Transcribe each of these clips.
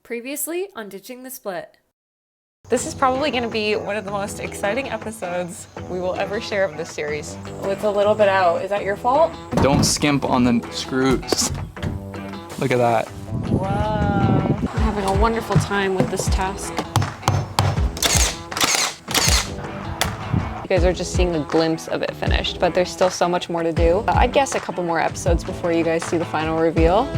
Previously on Ditching the Split. This is probably going to be one of the most exciting episodes we will ever share of this series. Oh, it's a little bit out. Is that your fault? Don't skimp on the screws. Look at that. Wow. I'm having a wonderful time with this task. You guys are just seeing a glimpse of it finished, but there's still so much more to do. I guess a couple more episodes before you guys see the final reveal.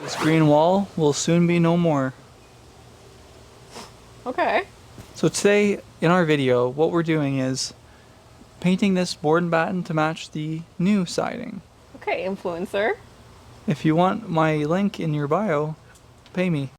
This green wall will soon be no more. Okay. So today in our video, what we're doing is painting this board and batten to match the new siding. Okay, influencer. If you want my link in your bio, pay me.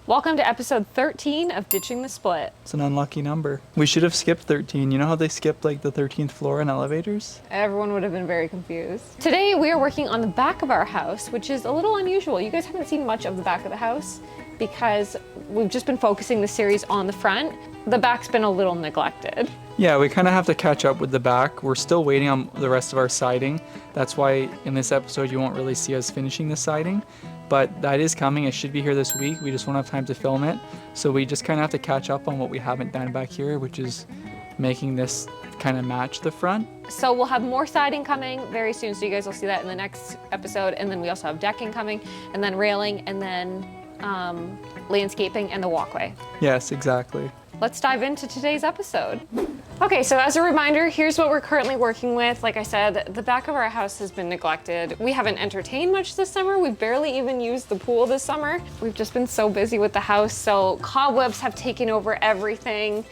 Welcome to episode 13 of Ditching the Split. It's an unlucky number. We should have skipped 13. You know how they skipped like the 13th floor in elevators? Everyone would have been very confused. Today we are working on the back of our house, which is a little unusual. You guys haven't seen much of the back of the house because we've just been focusing the series on the front. The back's been a little neglected. Yeah, we kind of have to catch up with the back. We're still waiting on the rest of our siding. That's why in this episode you won't really see us finishing the siding. But that is coming. It should be here this week. We just won't have time to film it. So we just kind of have to catch up on what we haven't done back here, which is making this kind of match the front. So we'll have more siding coming very soon. So you guys will see that in the next episode. And then we also have decking coming, and then railing, and then landscaping and the walkway. Yes, exactly. Let's dive into today's episode. Okay, so as a reminder, here's what we're currently working with. Like I said, the back of our house has been neglected. We haven't entertained much this summer. We've barely even used the pool this summer. We've just been so busy with the house. So cobwebs have taken over everything.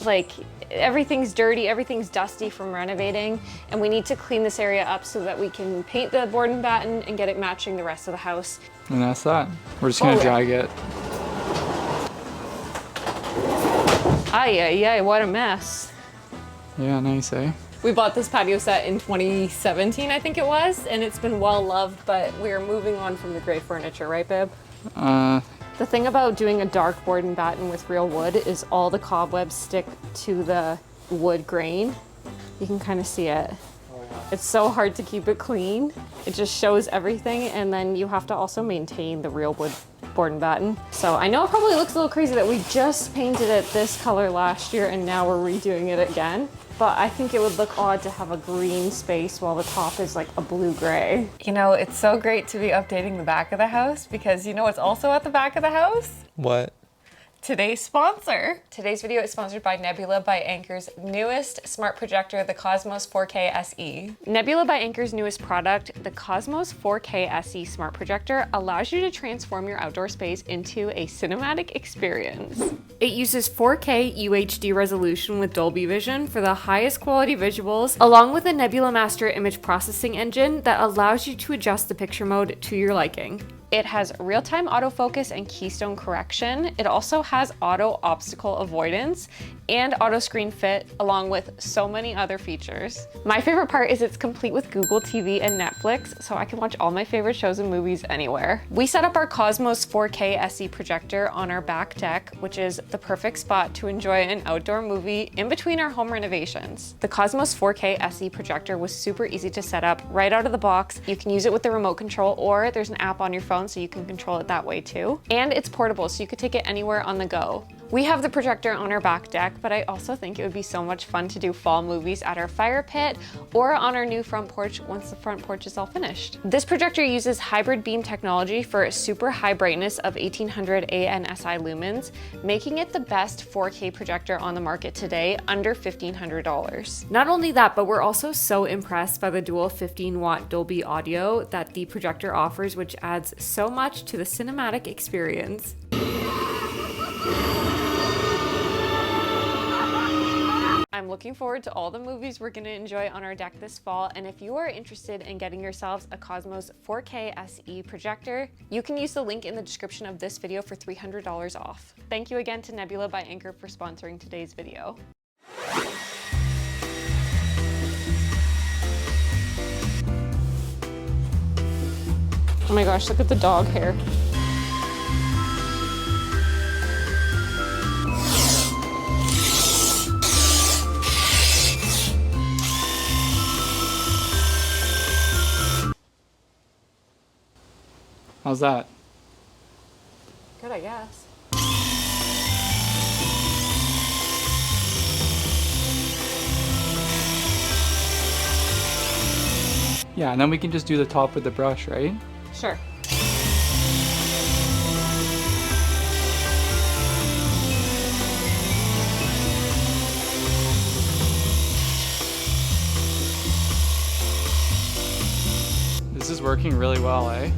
Like everything's dirty, everything's dusty from renovating. And we need to clean this area up so that we can paint the board and batten and get it matching the rest of the house. And that's that. We're just gonna drag it. Ay, what a mess. Yeah, nice, eh? We bought this patio set in 2017, I think it was, and it's been well loved, but we're moving on from the gray furniture, right, babe? The thing about doing a dark board and batten with real wood is all the cobwebs stick to the wood grain. You can kind of see it. It's so hard to keep it clean. It just shows everything, and then you have to also maintain the real wood board and batten. So I know it probably looks a little crazy that we just painted it this color last year and now we're redoing it again. But I think it would look odd to have a green space while the top is like a blue-gray. You know, it's so great to be updating the back of the house because you know what's also at the back of the house? What? Today's sponsor. Today's video is sponsored by Nebula by Anker's newest smart projector, the Cosmos 4K SE. Nebula by Anker's newest product, the Cosmos 4K SE smart projector, allows you to transform your outdoor space into a cinematic experience. It uses 4K UHD resolution with Dolby Vision for the highest quality visuals, along with a Nebula Master image processing engine that allows you to adjust the picture mode to your liking. It has real-time autofocus and keystone correction. It also has auto obstacle avoidance and auto screen fit, along with so many other features. My favorite part is it's complete with Google TV and Netflix, so I can watch all my favorite shows and movies anywhere. We set up our Cosmos 4K SE projector on our back deck, which is the perfect spot to enjoy an outdoor movie in between our home renovations. The Cosmos 4K SE projector was super easy to set up right out of the box. You can use it with the remote control, or there's an app on your phone so you can control it that way too. And it's portable, so you could take it anywhere on the go. We have the projector on our back deck, but I also think it would be so much fun to do fall movies at our fire pit or on our new front porch once the front porch is all finished. This projector uses hybrid beam technology for a super high brightness of 1800 ANSI lumens, making it the best 4K projector on the market today, under $1,500. Not only that, but we're also so impressed by the dual 15-watt Dolby audio that the projector offers, which adds so much to the cinematic experience. I'm looking forward to all the movies we're gonna enjoy on our deck this fall, and if you are interested in getting yourselves a Cosmos 4K SE projector, you can use the link in the description of this video for $300 off. Thank you again to Nebula by Anker for sponsoring today's video. Oh my gosh, look at the dog hair. How's that? Good, I guess. Yeah, and then we can just do the top with the brush, right? Sure. This is working really well, eh?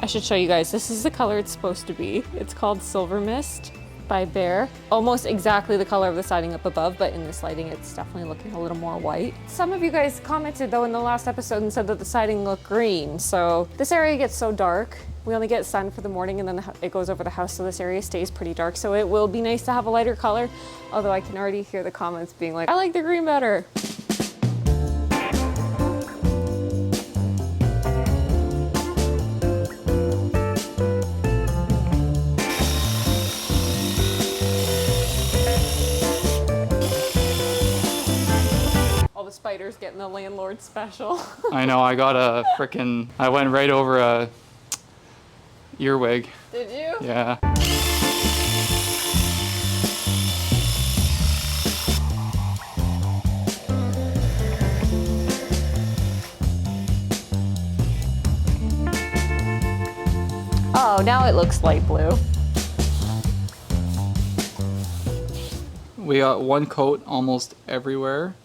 I should show you guys. This is the color it's supposed to be. It's called Silver Mist by Bear. Almost exactly the color of the siding up above, but in this lighting it's definitely looking a little more white. Some of you guys commented though in the last episode and said that the siding looked green. So this area gets so dark. We only get sun for the morning and then it goes over the house, so this area stays pretty dark. So it will be nice to have a lighter color, although I can already hear the comments being like, I like the green better. Spiders getting the landlord special. I know, I got a I went right over a earwig. Did you? Yeah. Oh, now it looks light blue. We got one coat almost everywhere,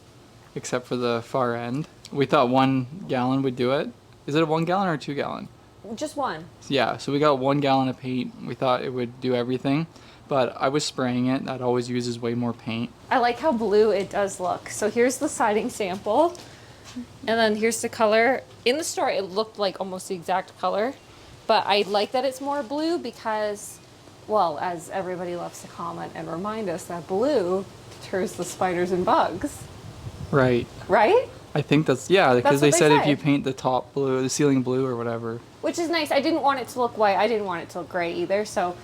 except for the far end. We thought 1 gallon would do it. Is it a 1 gallon or a 2 gallon? Just one. Yeah, so we got 1 gallon of paint. We thought it would do everything, but I was spraying it. That always uses way more paint. I like how blue it does look. So here's the siding sample, and then here's the color. In the store, it looked like almost the exact color, but I like that it's more blue because, well, as everybody loves to comment and remind us, that blue deters the spiders and bugs. Right. Right? I think that's, yeah, because That's they what they said if say. you paint the top blue, the ceiling blue or whatever. Which is nice. I didn't want it to look white. I didn't want it to look gray either. So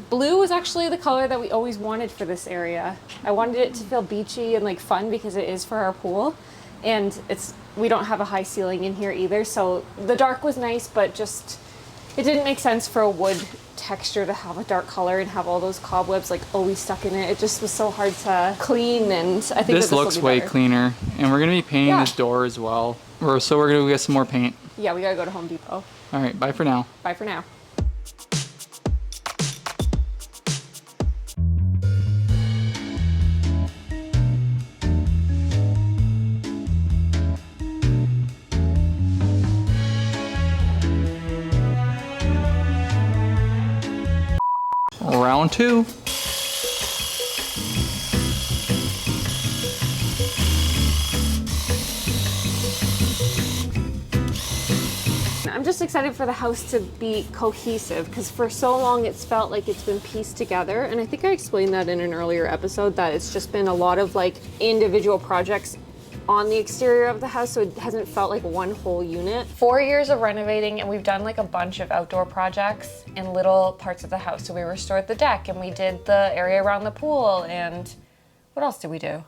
blue was actually the color that we always wanted for this area. I wanted it to feel beachy and like fun because it is for our pool. And we don't have a high ceiling in here either. So the dark was nice, but just, it didn't make sense for a wood texture to have a dark color and have all those cobwebs like always stuck in it. It just was so hard to clean, and I think This looks way cleaner. And we're gonna be painting this door as well. So we're gonna go get some more paint. Yeah, we gotta go to Home Depot. All right, bye for now. Bye for now. Round 2. I'm just excited for the house to be cohesive because for so long it's felt like it's been pieced together, and I think I explained that in an earlier episode that it's just been a lot of like individual projects on the exterior of the house, so it hasn't felt like one whole unit. 4 years of renovating, and we've done like a bunch of outdoor projects in little parts of the house. So we restored the deck and we did the area around the pool, and what else did we do?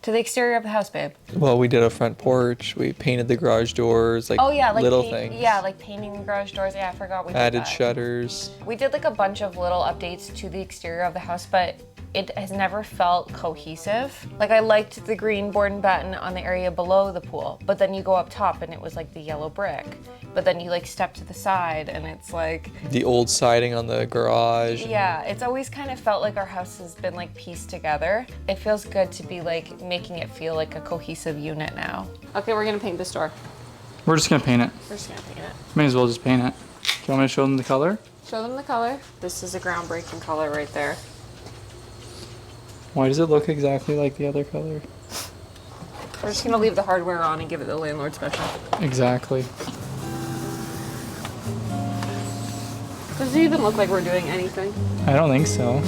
To the exterior of the house, babe. Well, we did a front porch. We painted the garage doors, like, like little things. Yeah, like painting the garage doors. Yeah, I forgot we did Added that. shutters. We did like a bunch of little updates to the exterior of the house, but it has never felt cohesive. Like I liked the green board and batten on the area below the pool, but then you go up top and it was like the yellow brick. But then you like step to the side and it's like... The old siding on the garage. Yeah, it's always kind of felt like our house has been like pieced together. It feels good to be like making it feel like a cohesive unit now. Okay, we're gonna paint this door. We're just gonna paint it. We're just gonna paint it. May as well just paint it. Do you want me to show them the color? Show them the color. This is a groundbreaking color right there. Why does it look exactly like the other color? We're just gonna leave the hardware on and give it the landlord special. Exactly. Does it even look like we're doing anything? I don't think so.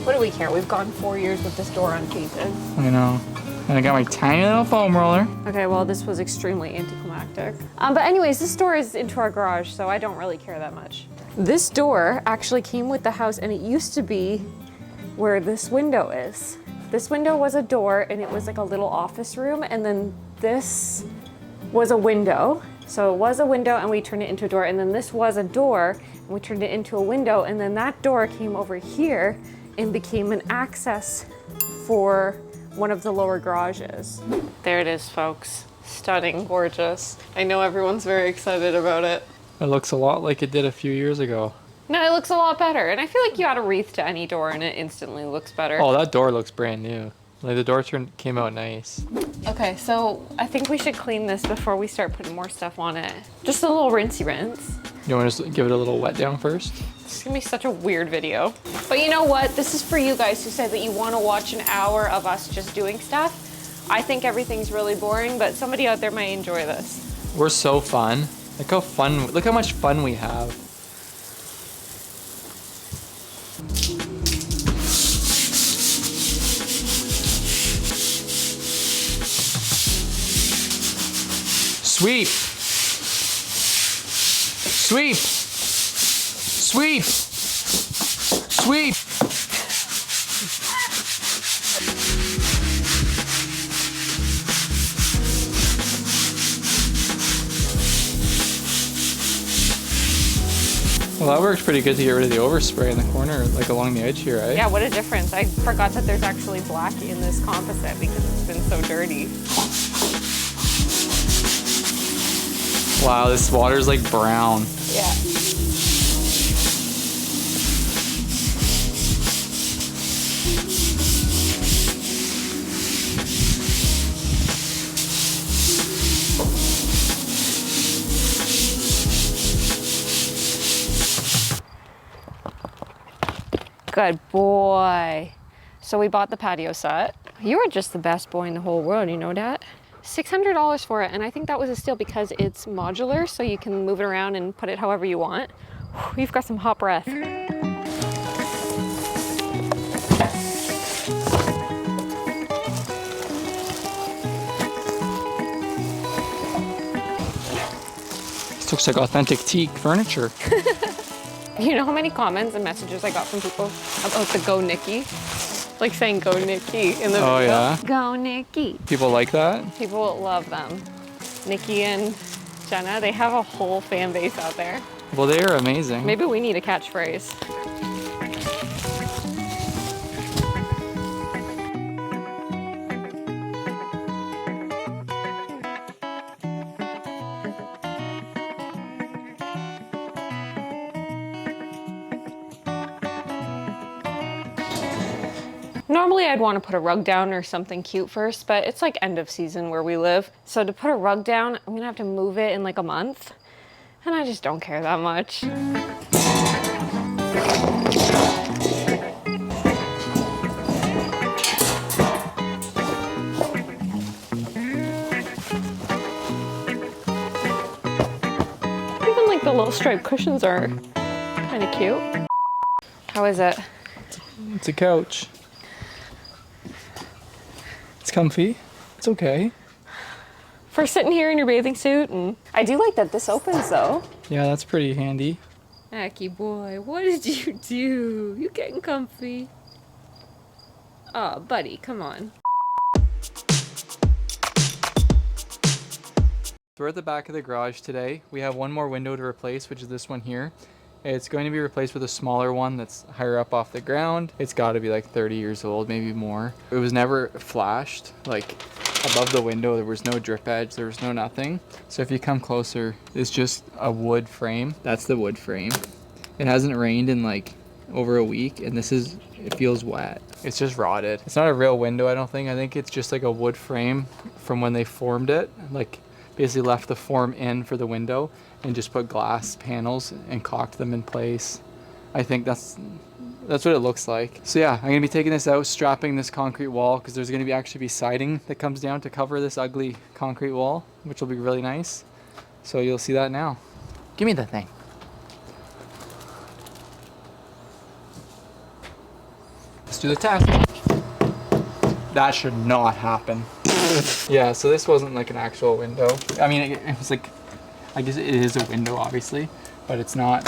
What do we care? We've gone 4 years with this door unpainted. I know. And I got my tiny little foam roller. Okay, well, this was extremely anticlimactic. But anyways, this door is into our garage, so I don't really care that much. This door actually came with the house, and it used to be where this window is. This window was a door, and it was like a little office room, and then this was a window. So it was a window, and we turned it into a door, and then this was a door, and we turned it into a window, and then that door came over here and became an access for one of the lower garages. There it is, folks. Stunning, gorgeous. I know everyone's very excited about it. It looks a lot like it did a few years ago. No, it looks a lot better. And I feel like you add a wreath to any door and it instantly looks better. Oh, that door looks brand new. Like the door came out nice. Okay, so I think we should clean this before we start putting more stuff on it. Just a little rinsey rinse. You want to just give it a little wet down first? This is gonna be such a weird video. But you know what? This is for you guys who said that you want to watch an hour of us just doing stuff. I think everything's really boring, but somebody out there might enjoy this. We're so fun. Look how much fun we have. Sweep! Sweep! Sweep! Sweep! Well, that works pretty good to get rid of the overspray in the corner, like along the edge here, right? Yeah, what a difference. I forgot that there's actually black in this composite because it's been so dirty. Wow, this water's like brown. Yeah. Good boy. So we bought the patio set. You are just the best boy in the whole world, you know that? $600 for it, and I think that was a steal because it's modular, so you can move it around and put it however you want. We've got some hot breath. This looks like authentic teak furniture. You know how many comments and messages I got from people about the Go Nikki? Like saying Go Nikki in the video. Oh yeah? Go Nikki. People like that? People love them. Nikki and Jenna, they have a whole fan base out there. Well, they are amazing. Maybe we need a catchphrase. Normally I'd want to put a rug down or something cute first, but it's like end of season where we live. So to put a rug down, I'm gonna have to move it in like a month. And I just don't care that much. Even like the little striped cushions are kind of cute. How is it? It's a couch. It's comfy. It's okay. For sitting here in your bathing suit, and I do like that this opens though. Yeah, that's pretty handy. Aki boy, what did you do? You getting comfy? Oh, buddy, come on. We're at the back of the garage today. We have one more window to replace, which is this one here. It's going to be replaced with a smaller one that's higher up off the ground. It's got to be like 30 years old, maybe more. It was never flashed, like above the window. There was no drip edge, there was no nothing. So if you come closer, it's just a wood frame. That's the wood frame. It hasn't rained in like over a week, and it feels wet. It's just rotted. It's not a real window, I don't think. I think it's just like a wood frame from when they formed it. Like basically left the form in for the window and just put glass panels and caulked them in place. I think that's what it looks like. So yeah, I'm gonna be taking this out, strapping this concrete wall, because there's gonna actually be siding that comes down to cover this ugly concrete wall, which will be really nice. So you'll see that now. Give me the thing. do the test. That should not happen. Yeah, so this wasn't like an actual window. I mean, it was like, I guess it is a window obviously, but it's not,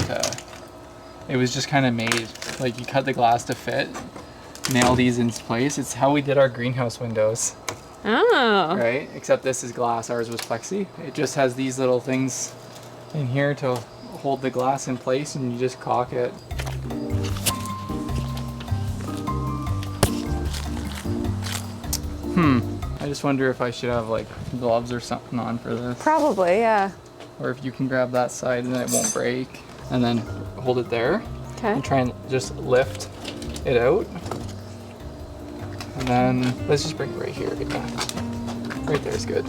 it was just kind of made, like you cut the glass to fit, nail these in place. It's how we did our greenhouse windows. Oh. Right? Except this is glass, ours was plexi. It just has these little things in here to hold the glass in place and you just caulk it. I just wonder if I should have like gloves or something on for this. Probably, yeah. Or if you can grab that side and then it won't break. And then hold it there. Okay. And try and just lift it out. And then let's just bring it right here. Yeah. Right there is good.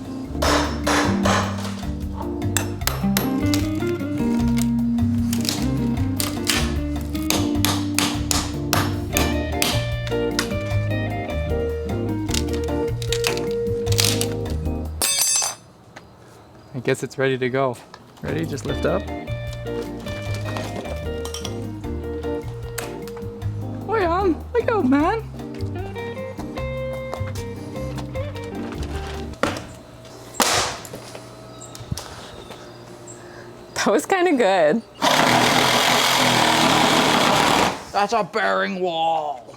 I guess it's ready to go. Ready? Just lift up. Oh yeah, look out, man. That was kind of good. That's a bearing wall.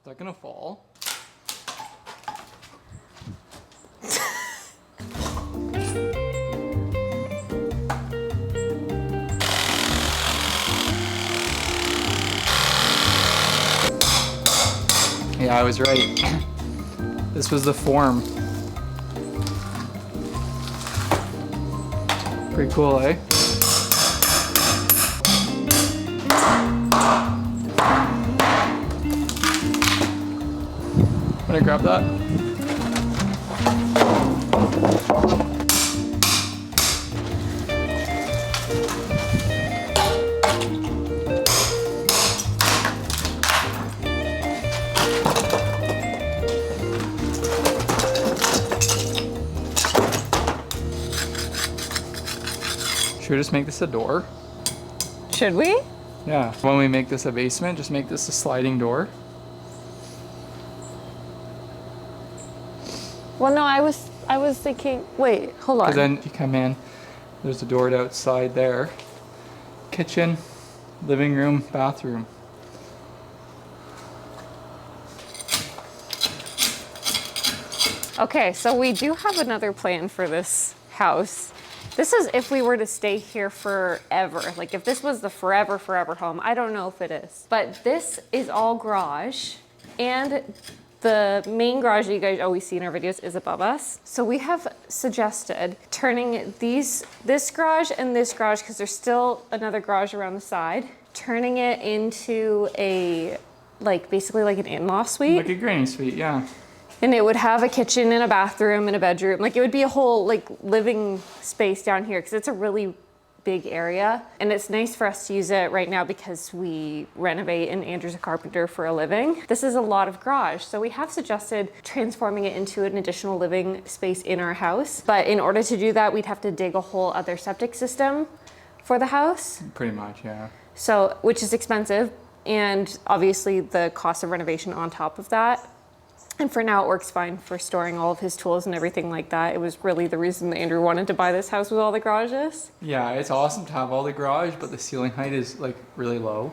Is that gonna fall? Yeah, I was right. This was the form. Pretty cool, eh? Wanna grab that? Should we just make this a door? Should we? Yeah. When we make this a basement, just make this a sliding door. Well, no, I was thinking, wait, hold on. Because then if you come in, there's a door outside there. Kitchen, living room, bathroom. Okay, so we do have another plan for this house. This is if we were to stay here forever. Like if this was the forever home. I don't know if it is. But this is all garage, and the main garage that you guys always see in our videos is above us. So we have suggested turning this garage and this garage, because there's still another garage around the side, turning it into a, like basically like an in-law suite. Like a granny suite, yeah. And it would have a kitchen and a bathroom and a bedroom. Like it would be a whole like living space down here, because it's a really big area. And it's nice for us to use it right now because we renovate and Andrew's a carpenter for a living. This is a lot of garage. So we have suggested transforming it into an additional living space in our house. But in order to do that, we'd have to dig a whole other septic system for the house. Pretty much, yeah. So, which is expensive. And obviously the cost of renovation on top of that. And for now, it works fine for storing all of his tools and everything like that. It was really the reason that Andrew wanted to buy this house with all the garages. Yeah, it's awesome to have all the garage, but the ceiling height is like really low.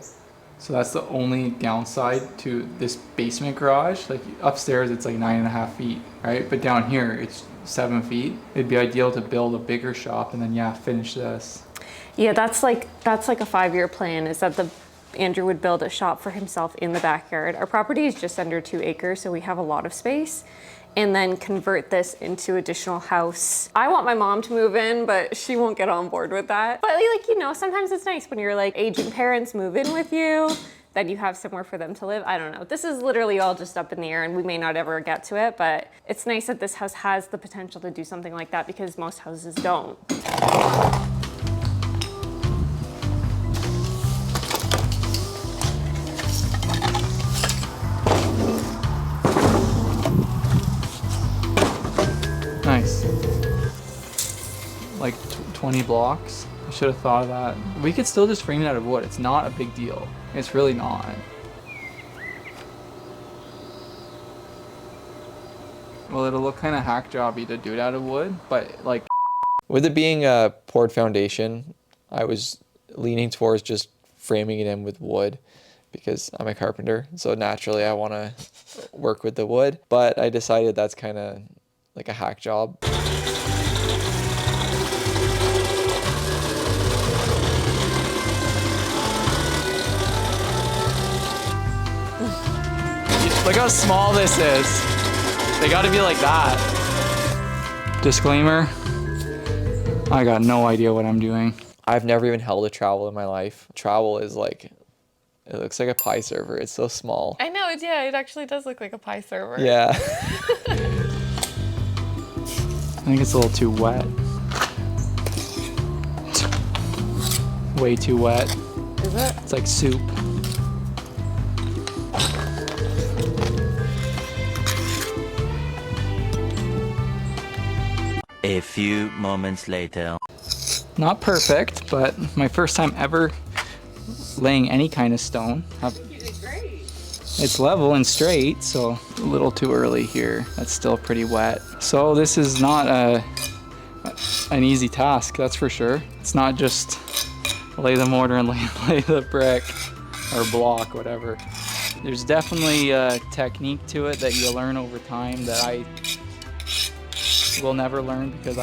So that's the only downside to this basement garage. Like upstairs, it's like 9.5 feet, right? But down here, it's 7 feet. It'd be ideal to build a bigger shop and then, yeah, finish this. Yeah, that's like a 5-year plan, is that Andrew would build a shop for himself in the backyard. Our property is just under 2 acres, so we have a lot of space, and then convert this into additional house. I want my mom to move in, but she won't get on board with that. But like, you know, sometimes it's nice when your like aging parents move in with you, then you have somewhere for them to live. I don't know. This is literally all just up in the air and we may not ever get to it, but it's nice that this house has the potential to do something like that because most houses don't. like 20 blocks. I should have thought of that. We could still just frame it out of wood. It's not a big deal. It's really not. Well, it'll look kind of hack jobby to do it out of wood, but like... With it being a poured foundation, I was leaning towards just framing it in with wood because I'm a carpenter. So naturally I want to work with the wood, but I decided that's kind of like a hack job. Look how small this is. They gotta be like that. Disclaimer, I got no idea what I'm doing. I've never even held a trowel in my life. Trowel is like, it looks like a pie server. It's so small. I know, yeah, it actually does look like a pie server. Yeah. I think it's a little too wet. Way too wet. Is it? It's like soup. A few moments later. Not perfect, but my first time ever laying any kind of stone. You did great. It's level and straight, so a little too early here. That's still pretty wet. So this is not an easy task, that's for sure. It's not just lay the mortar and lay the brick or block, whatever. There's definitely a technique to it that you learn over time that I will never learn because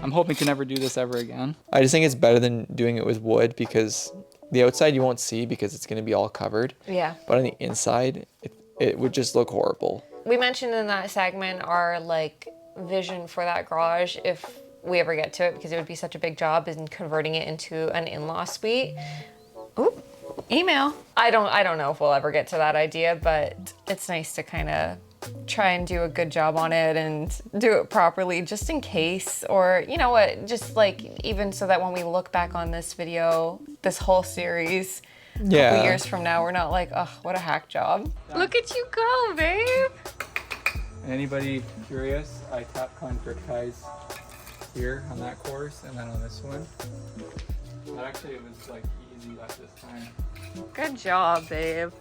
I'm hoping to never do this ever again. I just think it's better than doing it with wood because the outside you won't see because it's going to be all covered. Yeah. But on the inside, it would just look horrible. We mentioned in that segment our like vision for that garage if we ever get to it, because it would be such a big job in converting it into an in-law suite. Ooh, email. I don't know if we'll ever get to that idea, but it's nice to kind of try and do a good job on it and do it properly just in case, or you know what, just like even so that when we look back on this video, this whole series, a couple years from now, we're not like, oh, what a hack job. Look at you go, babe. Anybody curious? I tap concrete ties here on that course and then on this one. But actually it was like easy at this time. Good job, babe.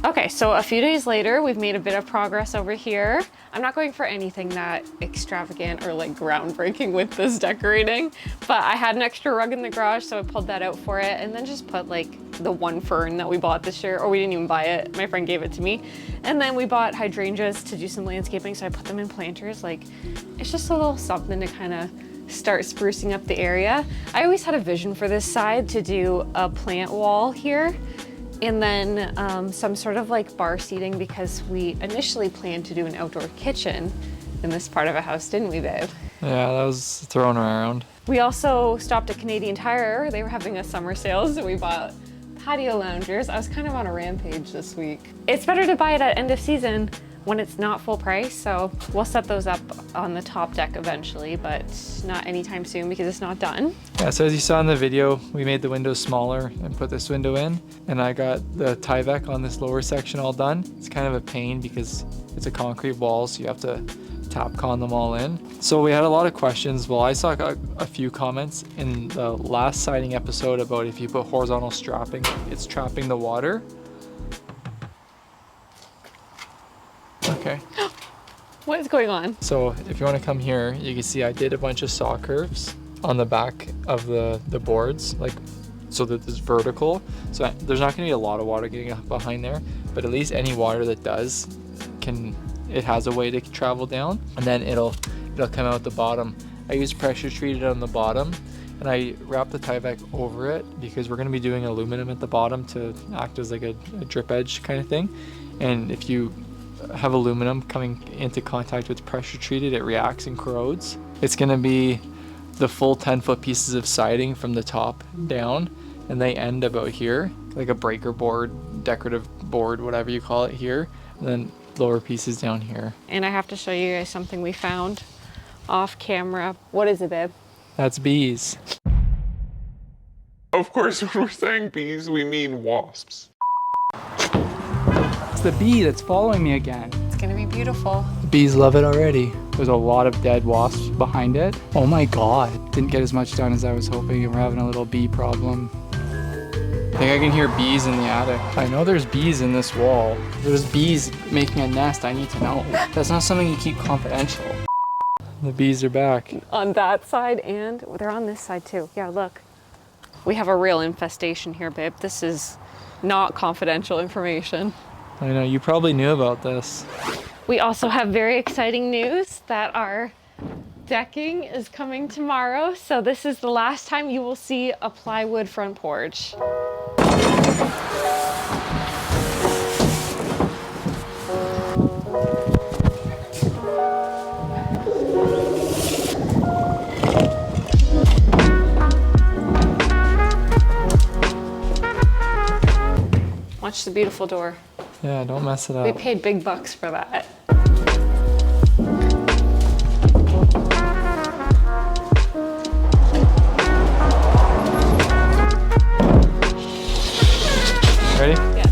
Okay, so a few days later, we've made a bit of progress over here. I'm not going for anything that extravagant or like groundbreaking with this decorating, but I had an extra rug in the garage, so I pulled that out for it and then just put like the one fern that we bought this year, or we didn't even buy it, my friend gave it to me. And then we bought hydrangeas to do some landscaping, so I put them in planters. Like, it's just a little something to kind of start sprucing up the area. I always had a vision for this side to do a plant wall here, and then some sort of like bar seating, because we initially planned to do an outdoor kitchen in this part of a house, didn't we, babe? Yeah, that was thrown around. We also stopped at Canadian Tire. They were having a summer sale, so we bought patio loungers. I was kind of on a rampage this week. It's better to buy it at end of season when it's not full price, so we'll set those up on the top deck eventually, but not anytime soon because it's not done. Yeah, so as you saw in the video, we made the windows smaller and put this window in, and I got the Tyvek on this lower section all done. It's kind of a pain because it's a concrete wall, so you have to Tapcon them all in. So we had a lot of questions. Well, I saw a few comments in the last siding episode about if you put horizontal strapping, it's trapping the water. Okay. What is going on? So if you want to come here, you can see I did a bunch of saw curves on the back of the boards, like so that it's vertical. So there's not going to be a lot of water getting up behind there, but at least any water that does can it has a way to travel down, and then it'll come out the bottom. I use pressure treated on the bottom, and I wrap the Tyvek over it because we're going to be doing aluminum at the bottom to act as like a drip edge kind of thing. And if you have aluminum coming into contact with pressure treated, it reacts and corrodes. It's going to be the full 10-foot pieces of siding from the top down, and they end about here, like a breaker board, decorative board, whatever you call it here, and then lower pieces down here. And I have to show you guys something we found off camera. What is it, babe? That's bees. Of course, when we're saying bees, we mean wasps. It's the bee that's following me again. It's gonna be beautiful. The bees love it already. There's a lot of dead wasps behind it. Oh my god. Didn't get as much done as I was hoping, and we're having a little bee problem. I think I can hear bees in the attic. I know there's bees in this wall. If there's bees making a nest, I need to know. That's not something you keep confidential. The bees are back. On that side, and they're on this side too. Yeah, look. We have a real infestation here, babe. This is not confidential information. I know, you probably knew about this. We also have very exciting news that our decking is coming tomorrow. So this is the last time you will see a plywood front porch. Watch the beautiful door. Yeah, don't mess it We up. paid big bucks for that. Ready? Yeah.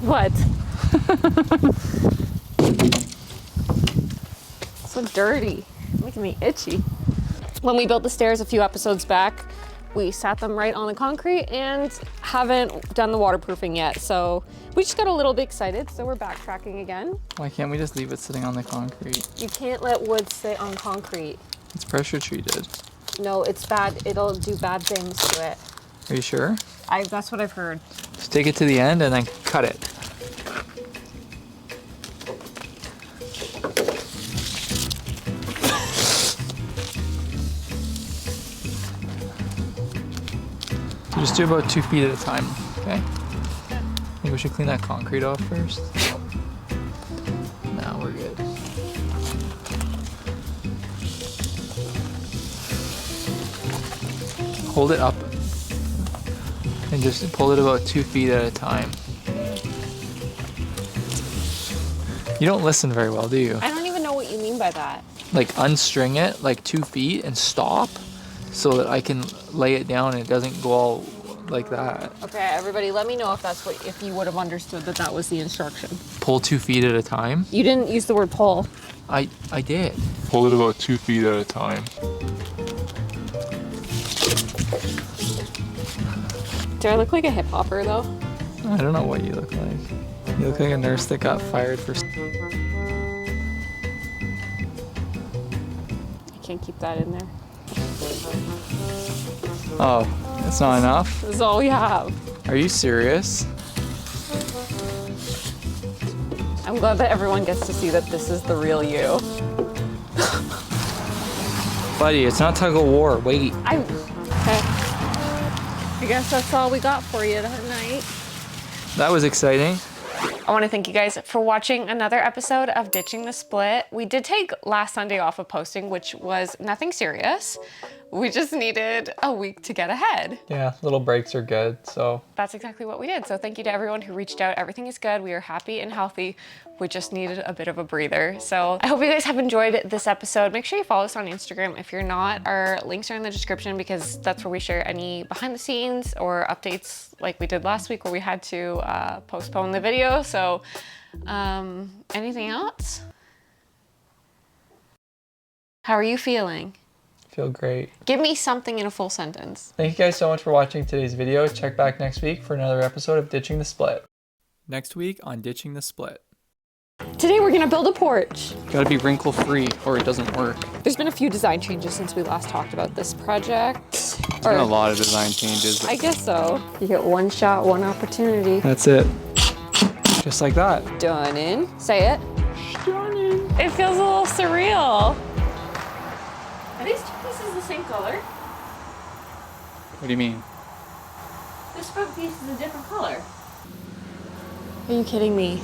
What? So dirty. Making me itchy. When we built the stairs a few episodes back, we sat them right on the concrete and haven't done the waterproofing yet. So we just got a little bit excited, so we're backtracking again. Why can't we just leave it sitting on the concrete? You can't let wood sit on concrete. It's pressure treated. No, it's bad. It'll do bad things to it. Are you sure? That's what I've heard. Just take it to the end and then cut it. So just do about 2 feet at a time, okay? I think we should clean that concrete off first. Now we're good. Hold it up and just pull it about 2 feet at a time. You don't listen very well, do you? I don't even know what you mean by that. Like unstring it like 2 feet and stop so that I can lay it down and it doesn't go all like that. Okay, everybody, let me know if you would have understood that was the instruction. Pull 2 feet at a time. You didn't use the word pull. I did. Pull it about 2 feet at a time. Do I look like a hip hopper though? I don't know what you look like. You look like a nurse that got fired for. I can't keep that in there. Oh, it's not enough? This is all we have. Are you serious? I'm glad that everyone gets to see that this is the real you. Buddy, it's not tug of war. Wait. Okay. I guess that's all we got for you that night. That was exciting. I want to thank you guys for watching another episode of Ditching the Split. We did take last Sunday off of posting, which was nothing serious. We just needed a week to get ahead. Yeah, little breaks are good, so. That's exactly what we did. So thank you to everyone who reached out. Everything is good. We are happy and healthy. We just needed a bit of a breather. So I hope you guys have enjoyed this episode. Make sure you follow us on Instagram. If you're not, our links are in the description because that's where we share any behind the scenes or updates like we did last week where we had to postpone the video. So anything else? How are you feeling? Feel great. Give me something in a full sentence. Thank you guys so much for watching today's video. Check back next week for another episode of Ditching the Split. Next week on Ditching the Split. Today we're gonna build a porch. Gotta be wrinkle free or it doesn't work. There's been a few design changes since we last talked about this project. There's been a lot of design changes. I guess so. You get one shot, one opportunity. That's it. Just like that. Done in. Say it. Stunning. It feels a little surreal. Are these two pieces the same color? What do you mean? This front piece is a different color. Are you kidding me?